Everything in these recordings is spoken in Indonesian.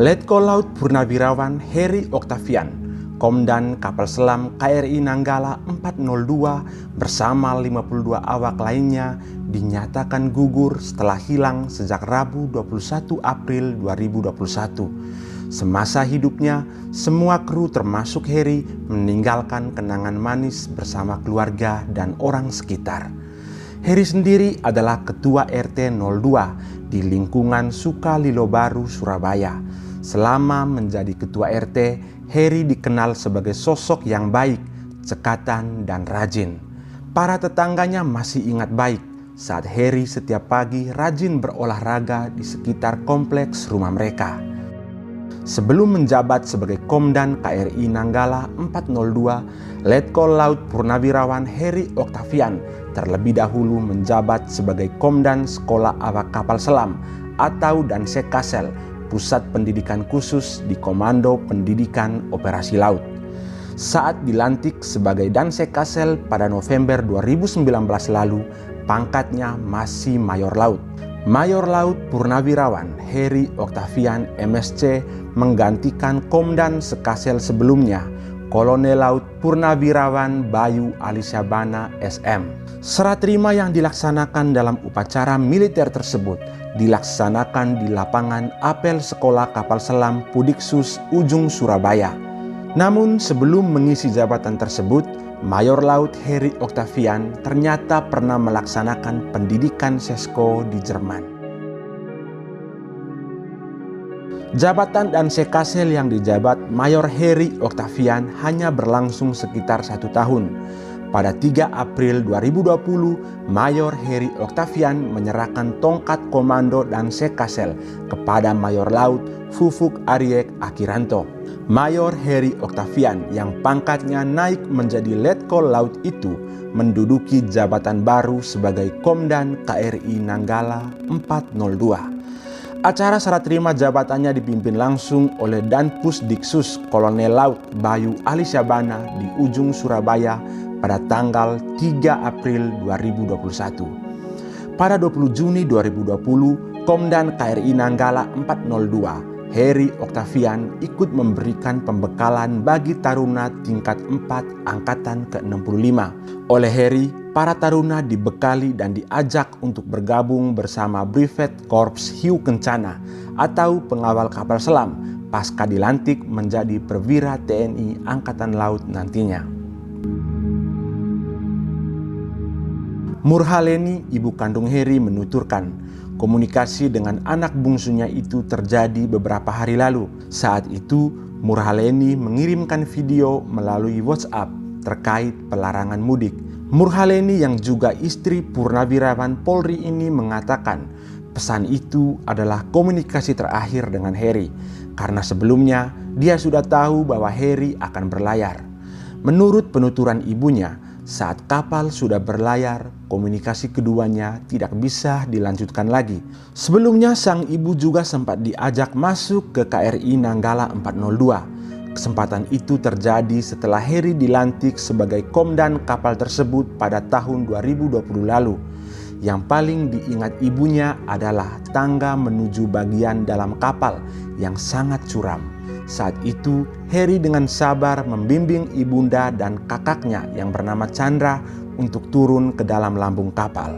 Letko Laut Purnawirawan Heri Octavian, Komandan Kapal Selam KRI Nanggala 402 bersama 52 awak lainnya dinyatakan gugur setelah hilang sejak Rabu 21 April 2021. Semasa hidupnya, semua kru termasuk Heri meninggalkan kenangan manis bersama keluarga dan orang sekitar. Heri sendiri adalah Ketua RT 02 di lingkungan Sukalilo Baru, Surabaya. Selama menjadi Ketua RT, Heri dikenal sebagai sosok yang baik, cekatan, dan rajin. Para tetangganya masih ingat baik saat Heri setiap pagi rajin berolahraga di sekitar kompleks rumah mereka. Sebelum menjabat sebagai Komandan KRI Nanggala 402, Letko Laut Purnawirawan Heri Octavian terlebih dahulu menjabat sebagai Komandan Sekolah Awak Kapal Selam atau Dansekasel, Pusat Pendidikan Khusus di Komando Pendidikan Operasi Laut. Saat dilantik sebagai Dansekasel pada November 2019 lalu, pangkatnya masih Mayor Laut. Mayor Laut Purnawirawan Heri Octavian MSc menggantikan Komandan Sekasel sebelumnya, Kolonel Laut Purnawirawan Bayu Alisyabana SM. Serah terima yang dilaksanakan dalam upacara militer tersebut dilaksanakan di lapangan apel Sekolah Kapal Selam Pudiksus Ujung Surabaya. Namun sebelum mengisi jabatan tersebut, Mayor Laut Heri Octavian ternyata pernah melaksanakan pendidikan sesko di Jerman. Jabatan Dansekasel yang dijabat Mayor Heri Octavian hanya berlangsung sekitar 1 tahun. Pada 3 April 2020, Mayor Heri Octavian menyerahkan tongkat komando Dansekasel kepada Mayor Laut Fufuk Aryek Akiranto. Mayor Heri Octavian yang pangkatnya naik menjadi Letko Laut itu menduduki jabatan baru sebagai Komandan KRI Nanggala 402. Acara serah terima jabatannya dipimpin langsung oleh Danpusdiksus Kolonel Laut Bayu Alisyabana di Ujung Surabaya pada tanggal 3 April 2021. Pada 20 Juni 2020, Komandan KRI Nanggala 402, Heri Octavian ikut memberikan pembekalan bagi taruna tingkat 4 Angkatan ke-65. Oleh Heri, para taruna dibekali dan diajak untuk bergabung bersama Brevet Korps Hiu Kencana atau pengawal kapal selam pasca dilantik menjadi perwira TNI Angkatan Laut nantinya. Murhaleni, ibu kandung Heri, menuturkan komunikasi dengan anak bungsunya itu terjadi beberapa hari lalu. Saat itu, Murhaleni mengirimkan video melalui WhatsApp terkait pelarangan mudik. Murhaleni yang juga istri Purnawirawan Polri ini mengatakan pesan itu adalah komunikasi terakhir dengan Heri karena sebelumnya dia sudah tahu bahwa Heri akan berlayar. Menurut penuturan ibunya, saat kapal sudah berlayar, komunikasi keduanya tidak bisa dilanjutkan lagi. Sebelumnya sang ibu juga sempat diajak masuk ke KRI Nanggala 402. Kesempatan itu terjadi setelah Heri dilantik sebagai komandan kapal tersebut pada tahun 2020 lalu. Yang paling diingat ibunya adalah tangga menuju bagian dalam kapal yang sangat curam. Saat itu, Heri dengan sabar membimbing ibunda dan kakaknya yang bernama Chandra untuk turun ke dalam lambung kapal.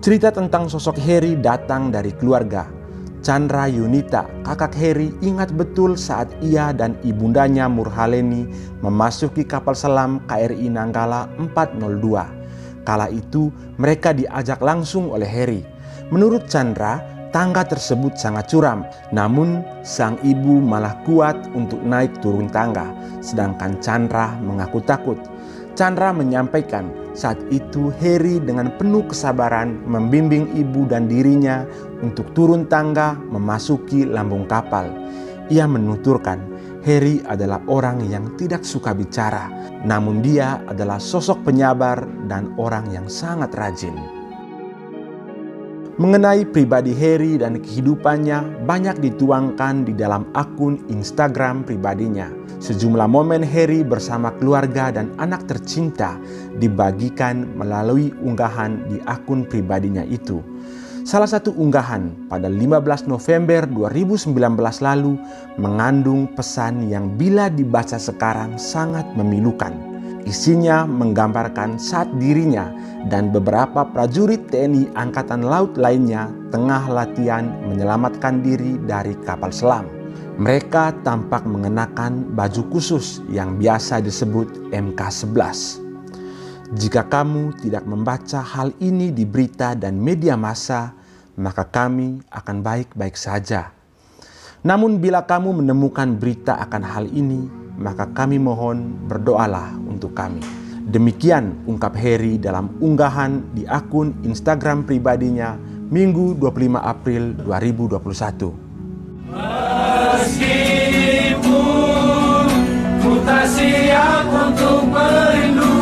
Cerita tentang sosok Heri datang dari keluarga. Chandra Yunita, kakak Heri, ingat betul saat ia dan ibundanya Murhaleni memasuki kapal selam KRI Nanggala 402. Kala itu, mereka diajak langsung oleh Heri. Menurut Chandra, tangga tersebut sangat curam, namun sang ibu malah kuat untuk naik turun tangga, sedangkan Chandra mengaku takut. Chandra menyampaikan saat itu Heri dengan penuh kesabaran membimbing ibu dan dirinya untuk turun tangga memasuki lambung kapal. Ia menuturkan Heri adalah orang yang tidak suka bicara, namun dia adalah sosok penyabar dan orang yang sangat rajin. Mengenai pribadi Heri dan kehidupannya banyak dituangkan di dalam akun Instagram pribadinya. Sejumlah momen Heri bersama keluarga dan anak tercinta dibagikan melalui unggahan di akun pribadinya itu. Salah satu unggahan pada 15 November 2019 lalu mengandung pesan yang bila dibaca sekarang sangat memilukan. Isinya menggambarkan saat dirinya dan beberapa prajurit TNI Angkatan Laut lainnya tengah latihan menyelamatkan diri dari kapal selam. Mereka tampak mengenakan baju khusus yang biasa disebut MK11. Jika kamu tidak membaca hal ini di berita dan media massa, maka kami akan baik-baik saja. Namun bila kamu menemukan berita akan hal ini, maka kami mohon berdoalah untuk kami. Demikian ungkap Heri dalam unggahan di akun Instagram pribadinya Minggu 25 April 2021. Meskipun ku tak siap untuk merindu,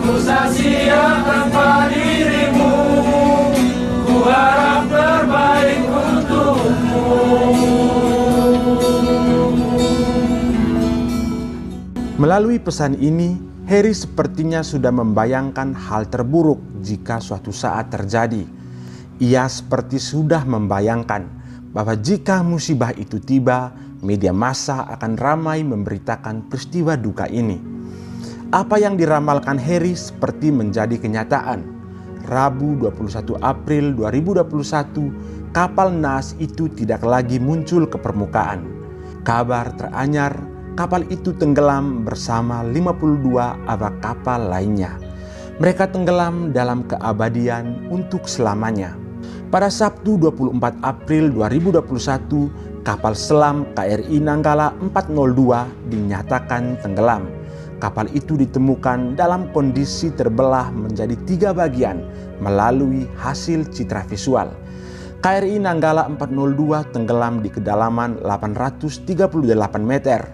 ku tak siap tanpa dirimu, ku harap terbaik untukmu. Melalui pesan ini, Heri sepertinya sudah membayangkan hal terburuk jika suatu saat terjadi. Ia seperti sudah membayangkan bahwa jika musibah itu tiba, media massa akan ramai memberitakan peristiwa duka ini. Apa yang diramalkan Heri seperti menjadi kenyataan. Rabu 21 April 2021, kapal naas itu tidak lagi muncul ke permukaan. Kabar teranyar, kapal itu tenggelam bersama 52 awak kapal lainnya. Mereka tenggelam dalam keabadian untuk selamanya. Pada Sabtu 24 April 2021, kapal selam KRI Nanggala 402 dinyatakan tenggelam. Kapal itu ditemukan dalam kondisi terbelah menjadi 3 bagian melalui hasil citra visual. KRI Nanggala 402 tenggelam di kedalaman 838 meter.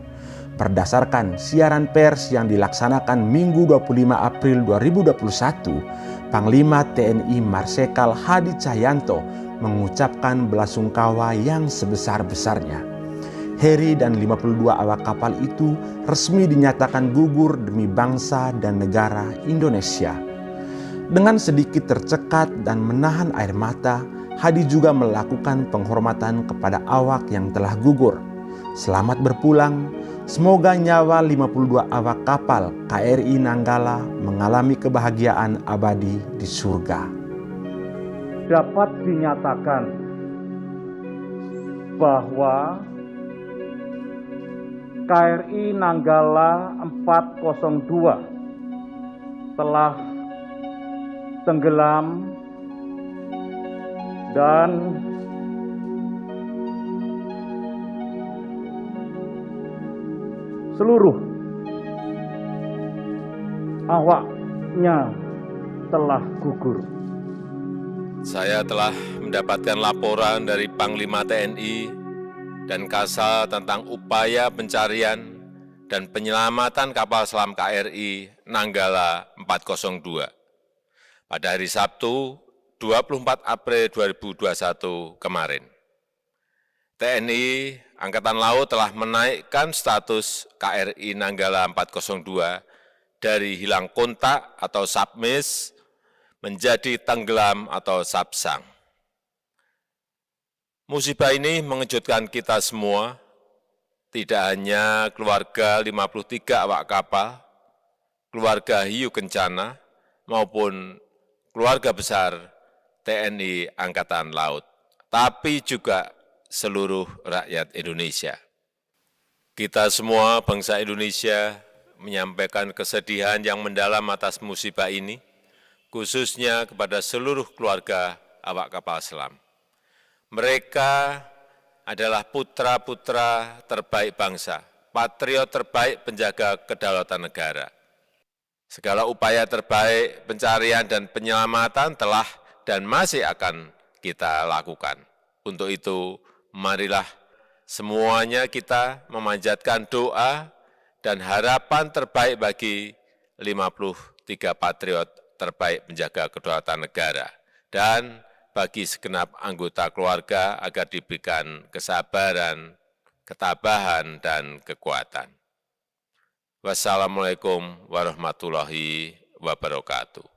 Berdasarkan siaran pers yang dilaksanakan Minggu 25 April 2021, Panglima TNI Marsikal Hadi Cahyanto mengucapkan belasungkawa yang sebesar-besarnya. Heri dan 52 awak kapal itu resmi dinyatakan gugur demi bangsa dan negara Indonesia. Dengan sedikit tercekat dan menahan air mata, Hadi juga melakukan penghormatan kepada awak yang telah gugur. Selamat berpulang. Semoga nyawa 52 awak kapal KRI Nanggala mengalami kebahagiaan abadi di surga. Dapat dinyatakan bahwa KRI Nanggala 402 telah tenggelam dan seluruh awaknya telah gugur. Saya telah mendapatkan laporan dari Panglima TNI dan Kasal tentang upaya pencarian dan penyelamatan kapal selam KRI Nanggala 402 pada hari Sabtu 24 April 2021 kemarin. TNI Angkatan Laut telah menaikkan status KRI Nanggala 402 dari hilang kontak atau submiss menjadi tenggelam atau subsang. Musibah ini mengejutkan kita semua, tidak hanya keluarga 53 awak kapal, keluarga hiu kencana, maupun keluarga besar TNI Angkatan Laut, tapi juga seluruh rakyat Indonesia. Kita semua bangsa Indonesia menyampaikan kesedihan yang mendalam atas musibah ini, khususnya kepada seluruh keluarga awak kapal selam. Mereka adalah putra-putra terbaik bangsa, patriot terbaik penjaga kedaulatan negara. Segala upaya terbaik pencarian dan penyelamatan telah dan masih akan kita lakukan. Untuk itu, marilah semuanya kita memanjatkan doa dan harapan terbaik bagi 53 patriot terbaik penjaga kedaulatan negara dan bagi segenap anggota keluarga agar diberikan kesabaran, ketabahan, dan kekuatan. Wassalamualaikum warahmatullahi wabarakatuh.